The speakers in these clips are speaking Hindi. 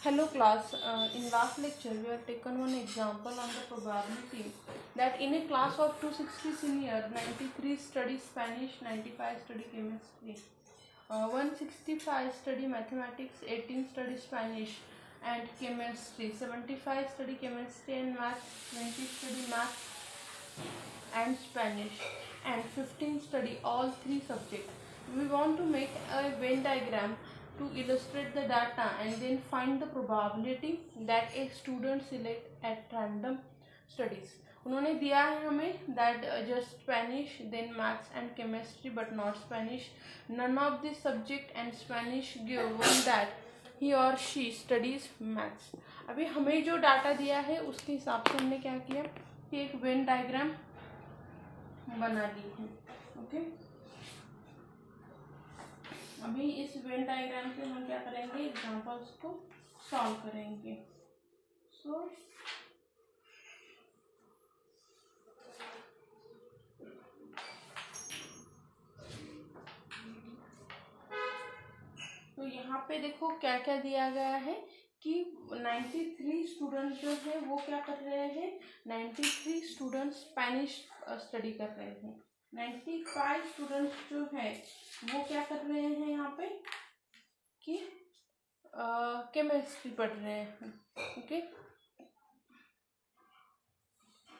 Hello class, in last lecture we have taken one example on the probability that in a class of 260 senior, 93 study Spanish, 95 study chemistry, 165 study mathematics, 18 study Spanish and chemistry, 75 study chemistry and math, 20 study math and Spanish and 15 study all three subjects. We want to make a Venn diagram to illustrate the data and then find the probability that a student select at random studies. उन्होंने दिया है हमें that just Spanish, then maths and chemistry but not Spanish. None of this subject and Spanish given that he or she studies maths. अभी हमें जो डाटा दिया है उसके हिसाब से हमने क्या किया कि एक वेन डायग्राम बना ली है. ओके, अभी इस वेन डायग्राम से हम क्या करेंगे, एग्जांपल्स को सॉल्व करेंगे. तो यहाँ पे देखो क्या क्या दिया गया है कि 93 स्टूडेंट जो है वो क्या कर रहे हैं, 93 स्टूडेंट स्पेनिश स्टडी कर रहे हैं. 95 स्टूडेंट्स जो है वो क्या कर रहे हैं यहाँ पे कि केमिस्ट्री पढ़ रहे हैं. ओके,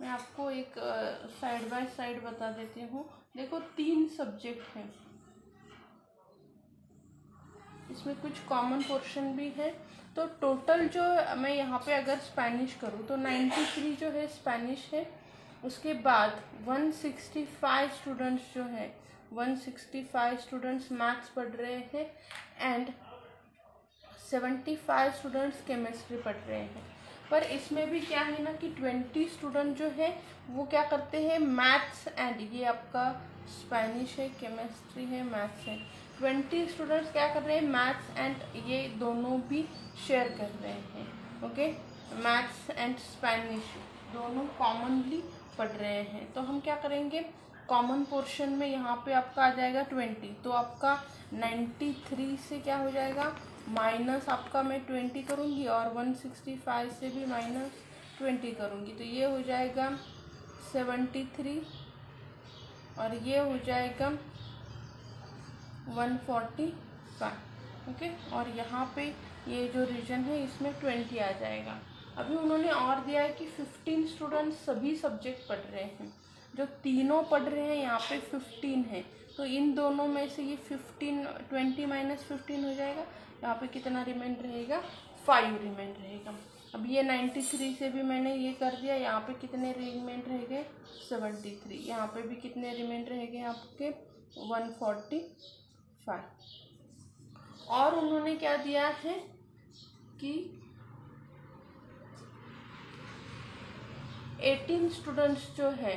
मैं आपको एक साइड बाय साइड बता देती हूँ. देखो 3 सब्जेक्ट हैं, इसमें कुछ कॉमन पोर्शन भी है. तो टोटल जो मैं यहाँ पे अगर स्पेनिश करूँ तो 93 जो है स्पेनिश है. उसके बाद 165 स्टूडेंट्स जो है 165 स्टूडेंट्स मैथ्स पढ़ रहे हैं एंड 75 स्टूडेंट्स केमिस्ट्री पढ़ रहे हैं. पर इसमें भी क्या है ना कि 20 स्टूडेंट जो है वो क्या करते हैं, मैथ्स एंड ये आपका स्पेनिश है, केमिस्ट्री है, मैथ्स है. 20 स्टूडेंट्स क्या कर रहे हैं, मैथ्स एंड ये दोनों भी शेयर कर रहे हैं. ओके, मैथ्स एंड स्पेनिश दोनों कॉमनली पढ़ रहे हैं. तो हम क्या करेंगे, कॉमन पोर्शन में यहाँ पे आपका आ जाएगा 20. तो आपका 93 से क्या हो जाएगा, माइनस आपका मैं 20 करूँगी और 165 से भी माइनस 20 करूँगी. तो ये हो जाएगा 73 और ये हो जाएगा 145. ओके, और यहाँ पे ये जो रीजन है इसमें 20 आ जाएगा. अभी उन्होंने और दिया है कि 15 स्टूडेंट सभी सब्जेक्ट पढ़ रहे हैं. जो तीनों पढ़ रहे हैं यहाँ पे 15 है. तो इन दोनों में से ये 15 20 माइनस 15 हो जाएगा. यहाँ पे कितना रिमेन रहेगा, 5 रिमेन रहेगा. अब ये 93 से भी मैंने ये कर दिया. यहाँ पे कितने रिमेन रह गए, 73. यहाँ पे भी कितने रिमेन रह गए आपके, 145. और उन्होंने क्या दिया है कि 18 स्टूडेंट्स जो है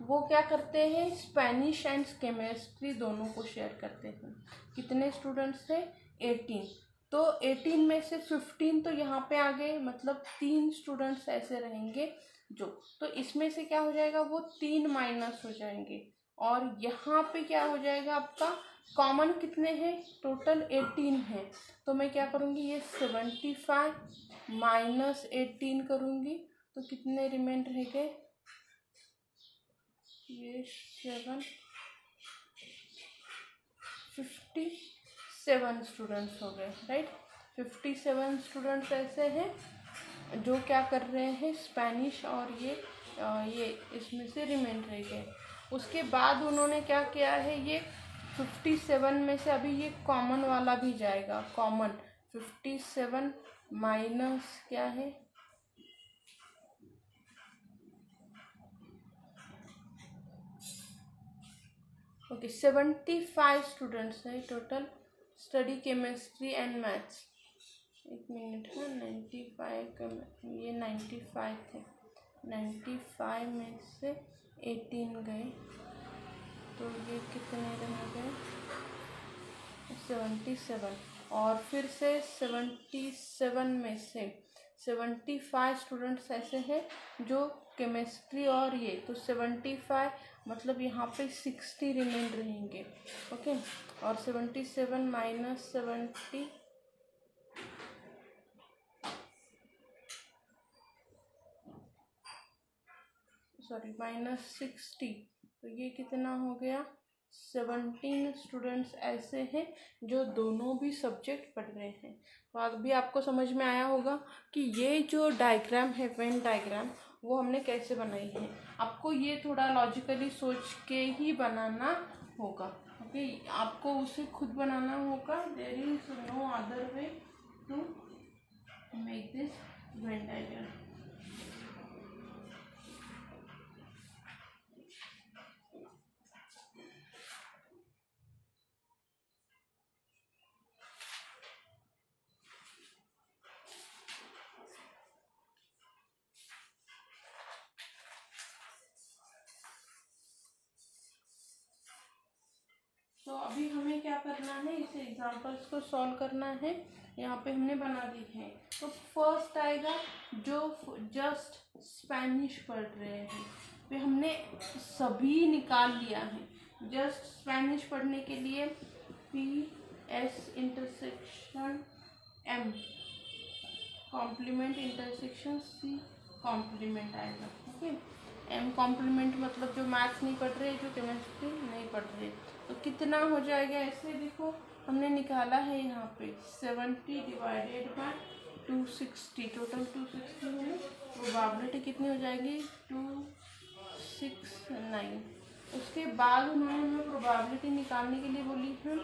वो क्या करते हैं, स्पेनिश एंड केमिस्ट्री दोनों को शेयर करते हैं. कितने स्टूडेंट्स हैं, 18. तो 18 में से 15 तो यहाँ पे आ गए, मतलब 3 स्टूडेंट्स ऐसे रहेंगे जो. तो इसमें से क्या हो जाएगा, वो 3 माइनस हो जाएंगे. और यहाँ पे क्या हो जाएगा आपका, कॉमन कितने हैं, टोटल 18 है. तो मैं क्या करूँगी, ये 75 माइनस 18 करूँगी. तो कितने रिमेन रह गए, ये 57 स्टूडेंट्स हो गए. राइट, 57 स्टूडेंट्स ऐसे हैं जो क्या कर रहे हैं, स्पेनिश और ये इसमें से रिमेन रह गए. उसके बाद उन्होंने क्या किया है, ये 57 में से अभी ये कॉमन वाला भी जाएगा. कॉमन 57 माइनस क्या है, ओके 75 स्टूडेंट्स है total study chemistry and maths. एक मिनट है, 95 का ये 95 थे, 95 में से 18 गए तो ये कितने रह गए, 77. और फिर से 77 में से 75 स्टूडेंट्स ऐसे हैं जो केमिस्ट्री और ये. तो 75 मतलब यहाँ पे 60 रिमेन रहेंगे. ओके, और 77 माइनस 70 सॉरी -60, तो ये कितना हो गया, 17 स्टूडेंट्स ऐसे हैं जो दोनों भी सब्जेक्ट पढ़ रहे हैं। तो अभी आपको समझ में आया होगा कि ये जो डायग्राम है, वेन डायग्राम, वो हमने कैसे बनाई है। आपको ये थोड़ा लॉजिकली सोच के ही बनाना होगा, ओके। आपको उसे खुद बनाना होगा। There is no other way to make this Venn diagram. तो अभी हमें क्या करना है, इस एग्जांपल्स को सॉल्व करना है। यहाँ पे हमने बना दी है। तो फर्स्ट आएगा जो जस्ट स्पेनिश पढ़ रहे हैं, पे हमने सभी निकाल लिया है। जस्ट स्पेनिश पढ़ने के लिए PS intersection M complement intersection C complement आएगा, ओके। M कॉम्प्लीमेंट मतलब जो मैथ्स नहीं पढ़ रहे, जो केमिस्ट्री नहीं पढ़ रहे। तो कितना हो जाएगा, ऐसे देखो हमने निकाला है यहाँ पे 70 डिवाइडेड बाय 260, टोटल 260 है। प्रोबेबिलिटी कितनी हो जाएगी, 269। उसके बाद उन्होंने हमें प्रोबेबिलिटी निकालने के लिए बोली है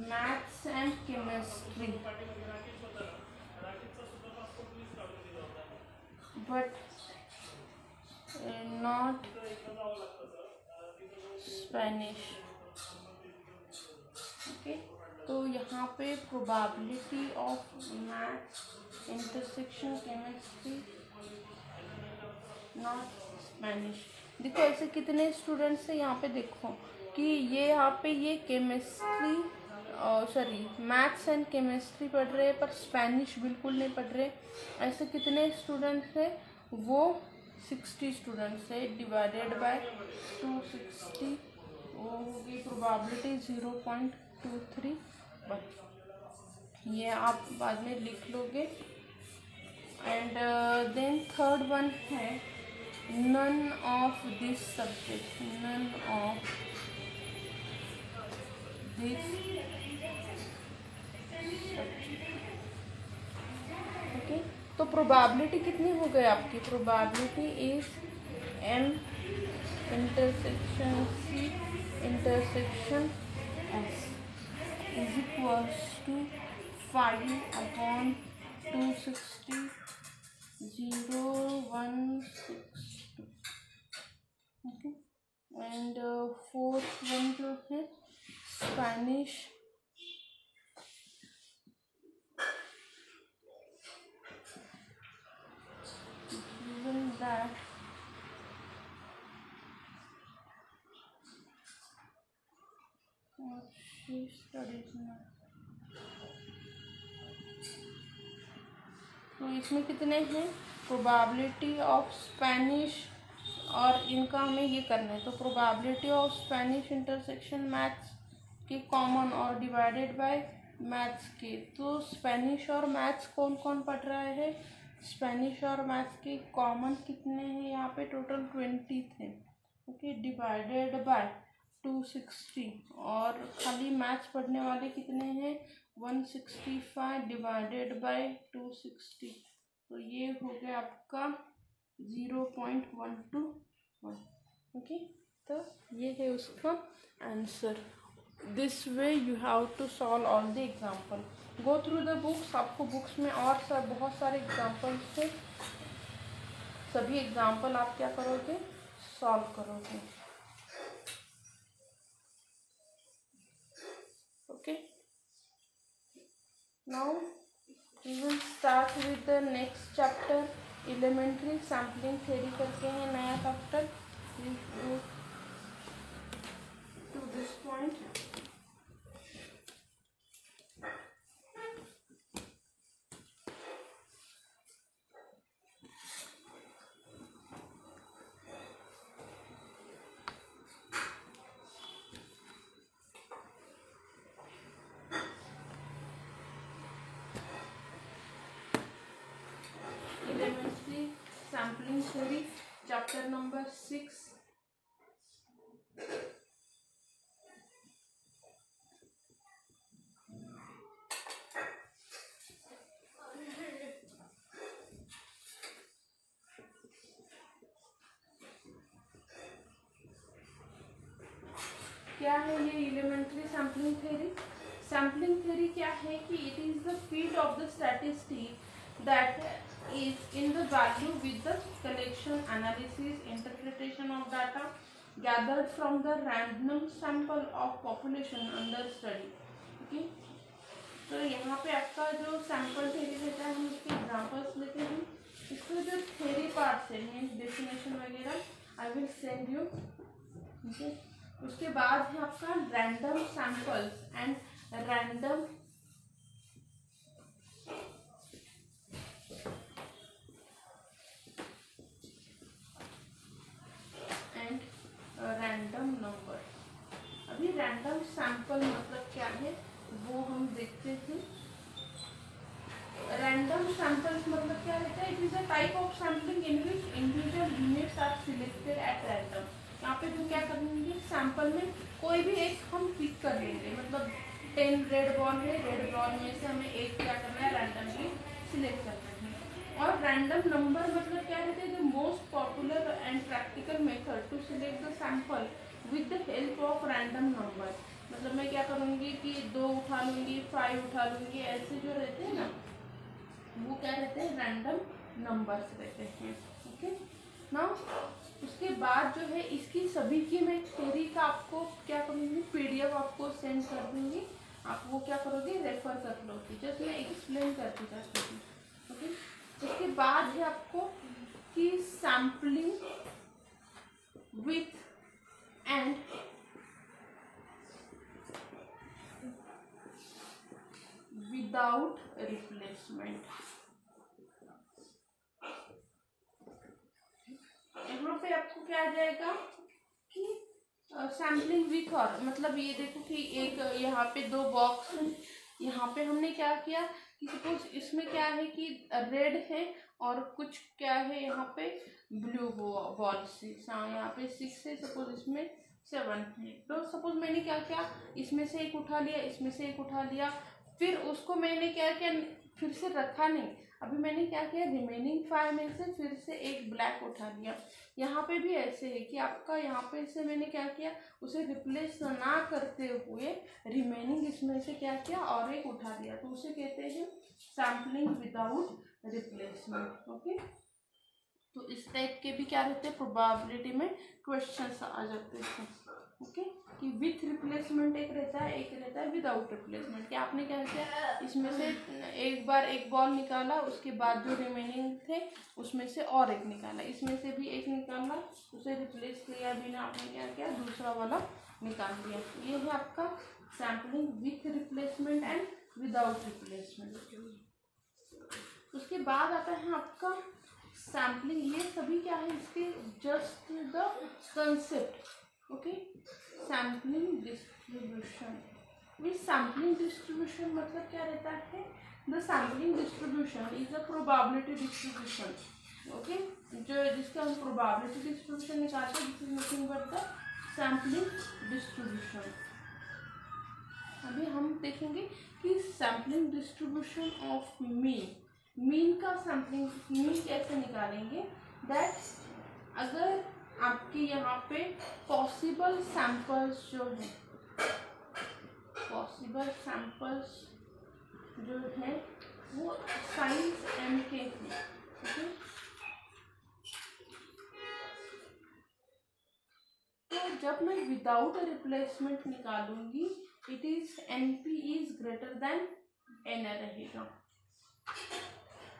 maths and chemistry, but not Spanish, okay. तो यहाँ पे probability of maths intersection chemistry not Spanish. देखो ऐसे कितने स्टूडेंट्स हैं यहाँ पे, देखो कि ये यहाँ पे ये chemistry sorry maths and chemistry पढ़ रहे हैं पर स्पेनिश बिल्कुल नहीं पढ़ रहे। ऐसे कितने स्टूडेंट्स हैं, वो 60 स्टूडेंट्स है। डिवाइडेड बाय 260, वो होगी प्रोबेबिलिटी 0.23। ये आप बाद में लिख लोगे। एंड देन थर्ड वन है none of this subject, none of this subject, okay. तो प्रोबेबिलिटी कितनी हो गई आपकी, probability is M intersection C intersection S is equals to 5/260 0.162, okay. And fourth one जो है Spanish, given that she studies math, तो इसमें कितने हैं, प्रोबेबिलिटी ऑफ स्पेनिश और इनका हमें ये करना है। तो probability of Spanish intersection maths के कॉमन और डिवाइडेड बाय मैथ्स के। तो स्पेनिश और मैथ्स कौन कौन पढ़ रहा है, स्पेनिश और मैथ्स के कॉमन कितने हैं यहाँ पे, टोटल 20 थे, ओके। डिवाइडेड बाय 260, और खाली मैथ्स पढ़ने वाले कितने हैं, 165 डिवाइडेड बाय 260। तो ये हो गया आपका 0.121, ओके। तो ये है उसका answer. This way you have to solve all the example. Go through the books, आपको बुक्स में और बहुत सारे एग्जाम्पल्स थे। सभी एग्जाम्पल आप क्या करोगे, सॉल्व करोगे, okay. Now we will start with the next chapter, elementary sampling theory करके हैं नया chapter. To this point elementary sampling theory chapter number 6। क्या है ये elementary sampling theory? Sampling theory क्या है कि it is the field of the statistics that is in the value with the collection, analysis, interpretation of data gathered from the random sample of population under study. Okay? तो यहाँ पे आपका जो सैम्पल थ्योरी रहता है हम उसके एग्जांपल्स लेते हैं। इसका जो थ्योरी पार्ट है मीन्स डेफिनेशन वगैरह I will send you. Okay, उसके बाद है आपका random samples and random random number. अभी रैंडम सैंपल मतलब क्या है वो हम देखते हैं। रैंडम सैंपल्स मतलब क्या रहता है? It is a type of sampling in which individual units are selected at random. यहाँ पे जो क्या करेंगे सैंपल में कोई भी एक हम पिक कर लेंगे, मतलब 10 रेड बॉल है, रेड बॉल में से हमें एक क्या करना है रैंडमली सिलेक्ट करना है। और रैंडम नंबर मतलब क्या रहता है? The most popular and practical method to select the sample with the help of random number. मतलब मैं क्या करूँगी कि 2 उठा लूँगी, 5 उठा लूँगी, ऐसे जो रहते हैं ना वो क्या रहते हैं? रैंडम नंबर्स रहते हैं। ओके ना, उसके बाद जो है इसकी सभी की मैं थ्योरी का आपको क्या करूँगी PDF आपको सेंड कर दूँगी, आप वो क्या करोगे रेफर कर लोगे। जस्ट मैं एक्सप्लेन करती जाती हूँ। ओके, उसके बाद है आपको कि sampling with and without replacement. यहाँ पे आपको क्या आ जाएगा कि सैम्पलिंग विथ और मतलब ये देखो कि एक यहाँ पे 2 बॉक्स हैं। यहाँ पे हमने क्या किया कि सपोज इसमें क्या है कि रेड है और कुछ क्या है यहाँ पे ब्लू बॉल 6, हाँ यहाँ पे 6 है, सपोज इसमें 7 है। तो सपोज मैंने क्या किया इसमें से एक उठा लिया, इसमें से एक उठा लिया, फिर उसको मैंने क्या किया फिर से रखा नहीं, अभी मैंने क्या किया रिमेनिंग 5 में से फिर से एक ब्लैक उठा लिया। यहाँ पे भी ऐसे है कि आपका यहाँ पे से मैंने क्या किया उसे रिप्लेस ना करते हुए रिमेनिंग इसमें से क्या किया और एक उठा लिया, तो उसे कहते हैं सैम्पलिंग विदाउट रिप्लेसमेंट। ओके, तो इस टाइप के भी क्या रहते हैं प्रोबेबिलिटी में क्वेश्चंस आ जाते हैं। ओके, कि विथ रिप्लेसमेंट एक रहता है, एक रहता है विदाउट रिप्लेसमेंट। कि आपने क्या किया इसमें से एक बार एक बॉल निकाला, उसके बाद जो रिमेनिंग थे उसमें से और एक निकाला, इसमें से भी एक निकाला, उसे रिप्लेस किया बिना आपने क्या किया दूसरा वाला निकाल दिया। ये है आपका sampling with replacement and without replacement. उसके बाद आता है आपका सैम्पलिंग। ये सभी क्या है इसके just the concept. Okay, sampling distribution. With sampling distribution मतलब क्या रहता है? The sampling distribution is a probability distribution. Okay, जो जिसका हम प्रोबेबिलिटी डिस्ट्रीब्यूशन निकालते हैं, this is nothing but the sampling distribution. अभी हम देखेंगे कि सैम्पलिंग डिस्ट्रीब्यूशन ऑफ मीन का सैम्पलिंग मीन कैसे निकालेंगे। दैट अगर आपके यहाँ पे पॉसिबल सैंपल्स जो है पॉसिबल सैंपल्स जो है वो साइज m के हैं। ओके, तो जब मैं विदाउट रिप्लेसमेंट निकालूंगी it is NP is greater than n रहेगा।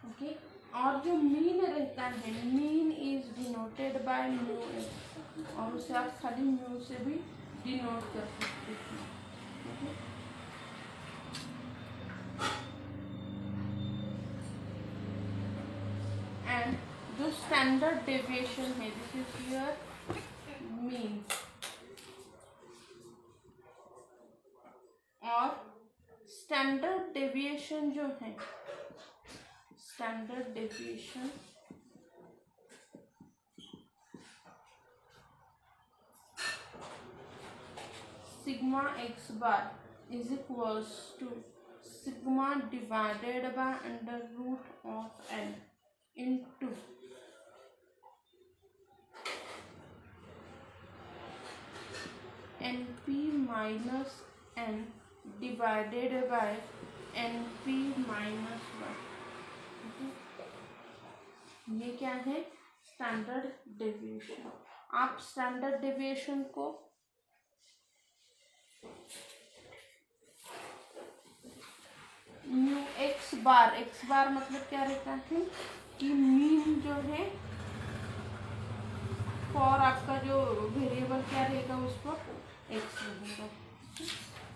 ओके, और जो मीन रहता है mean is denoted by mu M, और उसे आप खाली म्यू से भी डिनोट कर सकते हैं। एंड जो स्टैंडर्ड डेविएशन है दिस इज योर मीन, और स्टैंडर्ड डेविएशन जो है standard deviation sigma X bar is equals to sigma divided by under root of N into N P minus N divided by N P minus one. ये क्या है? Standard deviation. आप स्टैंडर्ड डेविएशन को म्यू एक्स बार मतलब क्या रहता है कि मीन जो है फॉर आपका जो वेरिएबल क्या रहेगा उस पर एक्स रहेगा।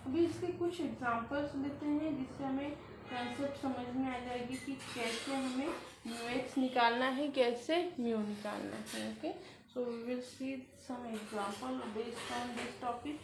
अभी इसके कुछ एग्जांपल्स लेते हैं जिससे हमें कॉन्सेप्ट समझ में आ जाएगी कि कैसे हमें म्यू एक्स निकालना है, कैसे म्यू निकालना है। Okay, so we will see some example based on this topic.